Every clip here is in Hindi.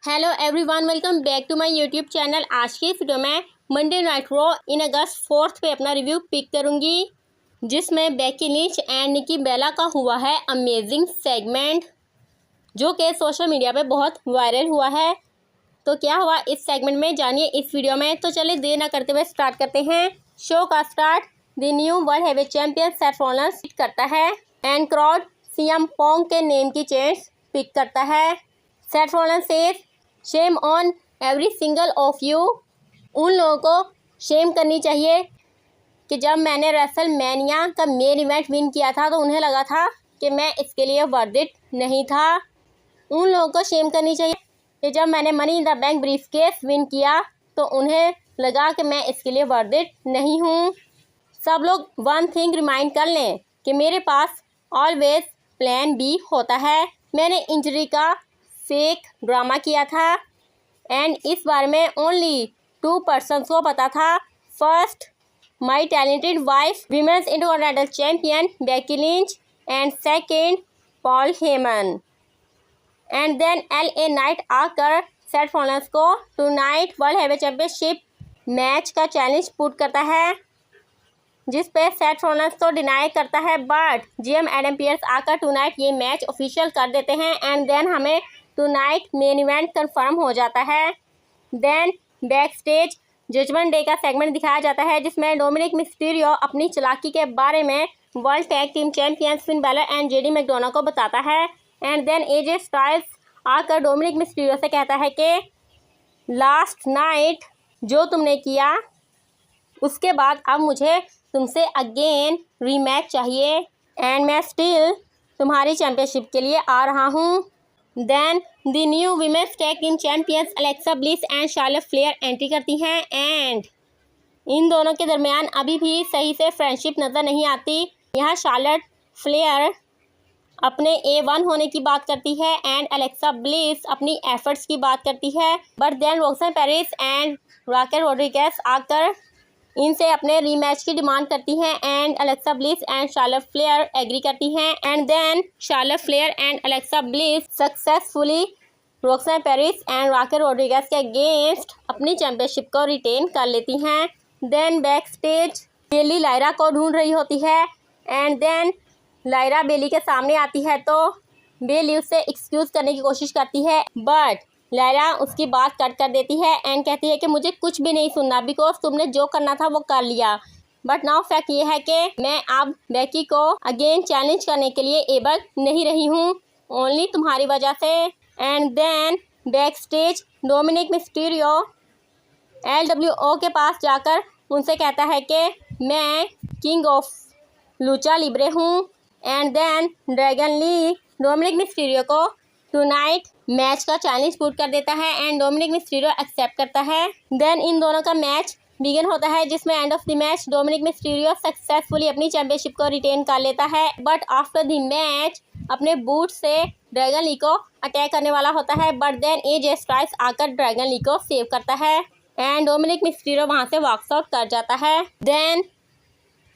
Hello everyone, welcome back to my YouTube channel. आज की इस वीडियो में Monday night Raw in August 4 पे अपना रिव्यू पिक करूंगी, जिसमें Becky Lynch and Nikki Bella का हुआ है अमेजिंग सेगमेंट, जो कि सोशल मीडिया पे बहुत वायरल हुआ है। तो क्या हुआ इस सेगमेंट में, जानिए इस वीडियो में। तो चलिए देर ना करते हुए स्टार्ट करते हैं शो का start. The new world heavyweight champion Seth Rollins करता है एंड क्राउड सीएम पोंग के नेम की चेंज पिक करता है। Seth Rollins says shame on every single of you. उन लोगों को शेम करनी चाहिए कि जब मैंने रेसलमेनिया का मेन इवेंट विन किया था तो उन्हें लगा था कि मैं इसके लिए वर्थ इट नहीं था। उन लोगों को शेम करनी चाहिए कि जब मैंने money in the bank briefcase win किया तो उन्हें लगा कि मैं इसके लिए वर्थ इट नहीं हूँ। सब लोग वन थिंग रिमाइंड कर लें कि मेरे पास ऑलवेज प्लान बी होता है। मैंने इंजरी का फेक ड्रामा किया था एंड इस बारे में ओनली 2 पर्सन्स को पता था। First, my talented wife women's intercontinental champion Becky Lynch and second Paul Heyman. And then LA Knight आकर सेथ रॉलिन्स को tonight world heavyweight championship match का चैलेंज पुट करता है, जिस पे सेथ रॉलिन्स तो डिनाई करता है, बट GM एडम पियर्स आकर टुनाइट ये मैच ऑफिशियल कर देते हैं एंड देन हमें टुनाइट मेन इवेंट कंफर्म हो जाता है। Then back stage judgment day का सेगमेंट दिखाया जाता है, जिसमें डोमिनिक मिस्टीरियो अपनी चालाकी के बारे में world tag team champion Finn Balor and JD McDonald को बताता है। एंड देन AJ स्टाइल्स आकर डोमिनिक मिस्टीरियो से कहता है कि लास्ट नाइट जो तुमने किया उसके बाद अब मुझे तुमसे अगेन रीमैच चाहिए एंड मैं स्टिल तुम्हारी चैंपियनशिप के लिए आ रहा हूँ। Then the new women's tag team champions Alexa Bliss and Charlotte Flair entry करती हैं एंड इन दोनों के दरमियान अभी भी सही से फ्रेंडशिप नज़र नहीं आती। यहाँ शार्लेट फ्लेयर अपने A1 होने की बात करती है एंड अलेक्सा ब्लिस अपनी एफर्ट्स की बात करती है, but then Roxanne Perez and Raquel Rodriguez आकर इनसे अपने रीमैच की डिमांड करती हैं and Alexa Bliss and Charlotte Flair agree करती हैं and then Charlotte Flair and Alexa Bliss successfully Roxanne Perez and Raquel Rodriguez के अगेंस्ट अपनी चैंपियनशिप को रिटेन कर लेती हैं। Then back stage Bayley Lyra को ढूंढ रही होती है एंड देन लायरा बेली के सामने आती है तो बेली उससे एक्सक्यूज करने की कोशिश करती है, बट लायरा उसकी बात कट कर देती है एंड कहती है कि मुझे कुछ भी नहीं सुनना बिकॉज तुमने जो करना था वो कर लिया। बट नाउ फैक्ट ये है कि मैं अब बेकी को अगेन चैलेंज करने के लिए एबल नहीं रही हूँ, ओनली तुम्हारी वजह से। And then back stage Dominik Mysterio LWO के पास जाकर उनसे कहता है कि मैं किंग ऑफ लूचा लिब्रे हूँ and then Dragon Lee Dominik Mysterio को टुनाइट मैच का चैलेंज पुट कर देता है एंड डोमिनिक मिस्टीरियो एक्सेप्ट करता है। देन इन दोनों का मैच बिगिन होता है, जिसमें end of the match Dominik Mysterio successfully अपनी चैंपियनशिप को रिटेन कर लेता है, बट आफ्टर द मैच अपने बूट से ड्रैगन ली को अटैक करने वाला होता है, बट देन AJ स्टाइल्स आकर ड्रैगन ली को सेव करता है एंड डोमिनिक मिस्टीरियो वहां से वॉक्स आउट कर जाता है। Then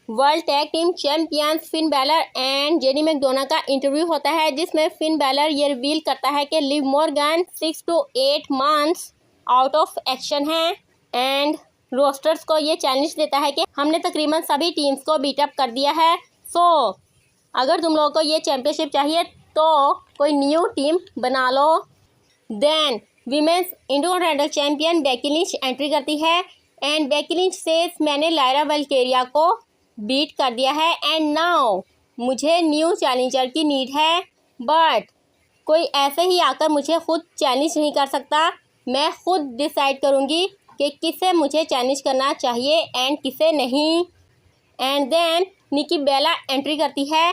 world tag team champions Finn Balor and JD McDonald का इंटरव्यू होता है, जिसमें फिन बैलर ये रिवील करता है कि Liv Morgan 6 to 8 months out of action है एंड रोस्टर्स को ये चैलेंज देता है कि हमने तकरीबन सभी टीम्स को बीट अप कर दिया है, सो अगर तुम लोगों को ये चैंपियनशिप चाहिए तो कोई न्यू टीम बना लो। Then women's intercontinental champion Becky Lynch entry करती है एंड बेकी लिंच से मैंने लायरा वेलकेरिया को बीट कर दिया है एंड नाउ मुझे न्यू चैलेंजर की नीड है, बट कोई ऐसे ही आकर मुझे खुद चैलेंज नहीं कर सकता। मैं खुद डिसाइड करूँगी कि किसे मुझे चैलेंज करना चाहिए एंड किसे नहीं। And then Nikki Bella entry करती है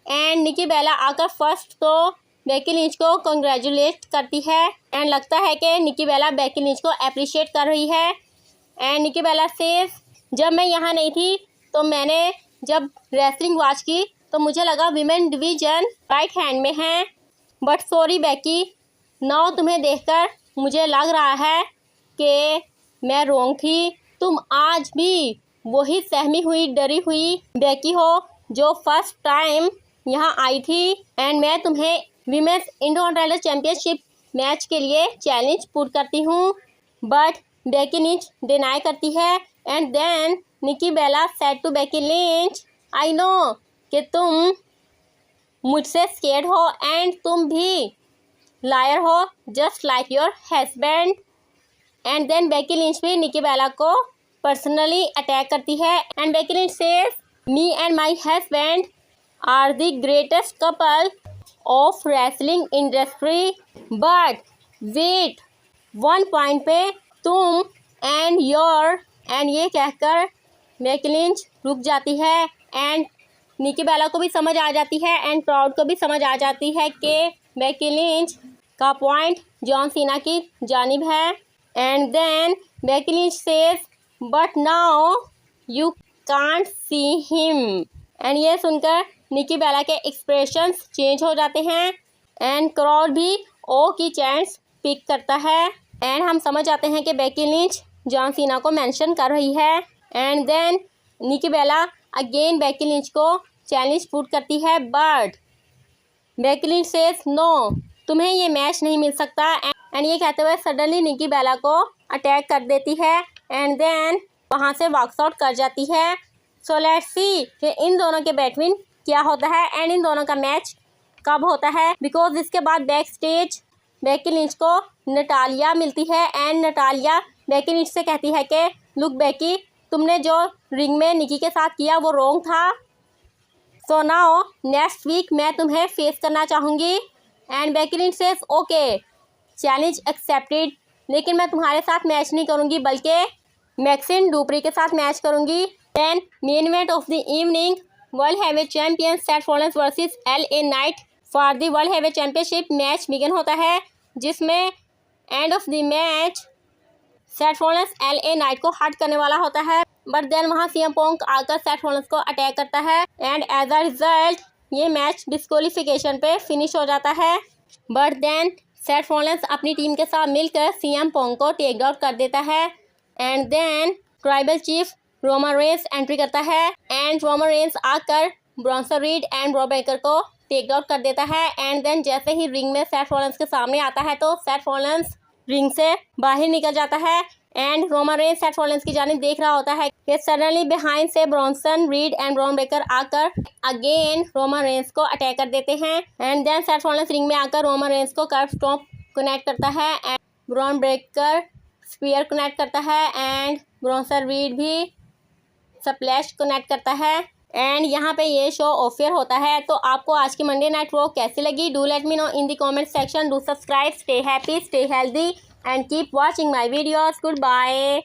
एंड निकी बेला आकर फर्स्ट तो बेकी लिंच को कंग्रेचुलेट करती है एंड लगता है कि निकी बेला बेकी लिंच को अप्रिशिएट कर रही है एंड निकी बेला सेज जब मैं यहाँ नहीं थी तो मैंने जब रेसलिंग वॉच की तो मुझे लगा विमेन डिवीजन राइट हैंड में है, बट सॉरी बेकी, नाउ तुम्हें देखकर मुझे लग रहा है कि मैं रॉन्ग थी। तुम आज भी वही सहमी हुई डरी हुई बेकी हो जो फर्स्ट टाइम यहाँ आई थी एंड मैं तुम्हें वीमेंस इंटरकॉन्टिनेंटल चैंपियनशिप मैच के लिए चैलेंज पुट करती हूँ। बट बेकी लिंच डिनाई करती है and then Nikki Bella said to Becky Lynch, I know कि तुम मुझसे स्केर्ड हो एंड तुम भी लायर हो just like your husband. And then Becky Lynch भी निकी बेला को पर्सनली अटैक करती है and Becky Lynch says me and my husband are the greatest couple of wrestling industry, but wait one point पे तुम एंड योर, एंड ये कहकर बेकी लिंच रुक जाती है एंड निकी बेला को भी समझ आ जाती है एंड क्राउड को भी समझ आ जाती है कि बेकी लिंच का पॉइंट जॉन सीना की जानिब है। And then Becky Lynch says but now you can't see him, and ये सुनकर निकी बेला के एक्सप्रेशंस चेंज हो जाते हैं एंड क्राउड भी ओ की चैंट्स पिक करता है एंड हम समझ जाते हैं कि बेकी लिंच जॉन सीना को मेंशन कर रही है। And then Nikki Bella again Becky Lynch को चैलेंज पुट करती है but Becky Lynch says no, तुम्हें ये मैच नहीं मिल सकता एंड ये कहते हुए सडनली निकी बेला को अटैक कर देती है एंड देन वहाँ से वॉक्स आउट कर जाती है। सो लेट्स सी कि इन दोनों के बिटवीन क्या होता है एंड इन दोनों का मैच कब होता है, बिकॉज इसके बाद बैक स्टेज बेकी लिंच को नटालिया मिलती है एंड नटालिया बेकी लिंच से कहती है कि लुक बेकी, तुमने जो रिंग में निकी के साथ किया वो रॉन्ग था, सो नाउ नेक्स्ट वीक मैं तुम्हें फेस करना चाहूँगी। And Becky Lynch says okay, challenge accepted, लेकिन मैं तुम्हारे साथ मैच नहीं करूँगी बल्कि मैक्सिन डुप्री के साथ मैच करूँगी। Then main event of the evening, world heavyweight champion Seth Rollins versus LA Knight for the world heavyweight championship match begin होता है, जिसमें end of the match Seth Rollins LA Knight को हर्ट करने वाला होता है, बट देन वहाँ CM पंक आकर सेथ रॉलिंस को अटैक करता है एंड एज अ रिजल्ट ये मैच डिस्क्वालिफिकेशन पे फिनिश हो जाता है। बट देन सेथ रॉलिंस अपनी टीम के साथ मिलकर CM पंक को टेक डाउन कर देता है and then tribal chief Roman Reigns entry करता है एंड रोमन रेंस आकर Bronson Reed and Bron Breakker को टेक डाउन कर देता है एंड देन जैसे ही रिंग में सेथ रॉलिंस के सामने आता है तो सेथ रॉलिंस रिंग से बाहर निकल जाता है and Roman Reigns Seth Rollins की जानिब देख रहा होता है कि सडनली बिहाइंड से Bronson Reed and Bron Breakker आकर अगेन रोमन रेंस को अटैक कर देते हैं and then Seth Rollins ring में आकर रोमन रेंस को कर्व स्टॉम्प कनेक्ट करता है and Bron Breakker spear connect करता है एंड ब्रॉन्सन रीड भी स्प्लैश कनेक्ट करता है एंड यहाँ पे ये शो ऑफर होता है। तो आपको आज की मंडे नाइट रॉ कैसी लगी? Do let me know in the comment section. Do subscribe, stay happy, stay healthy and keep watching my videos. Good bye.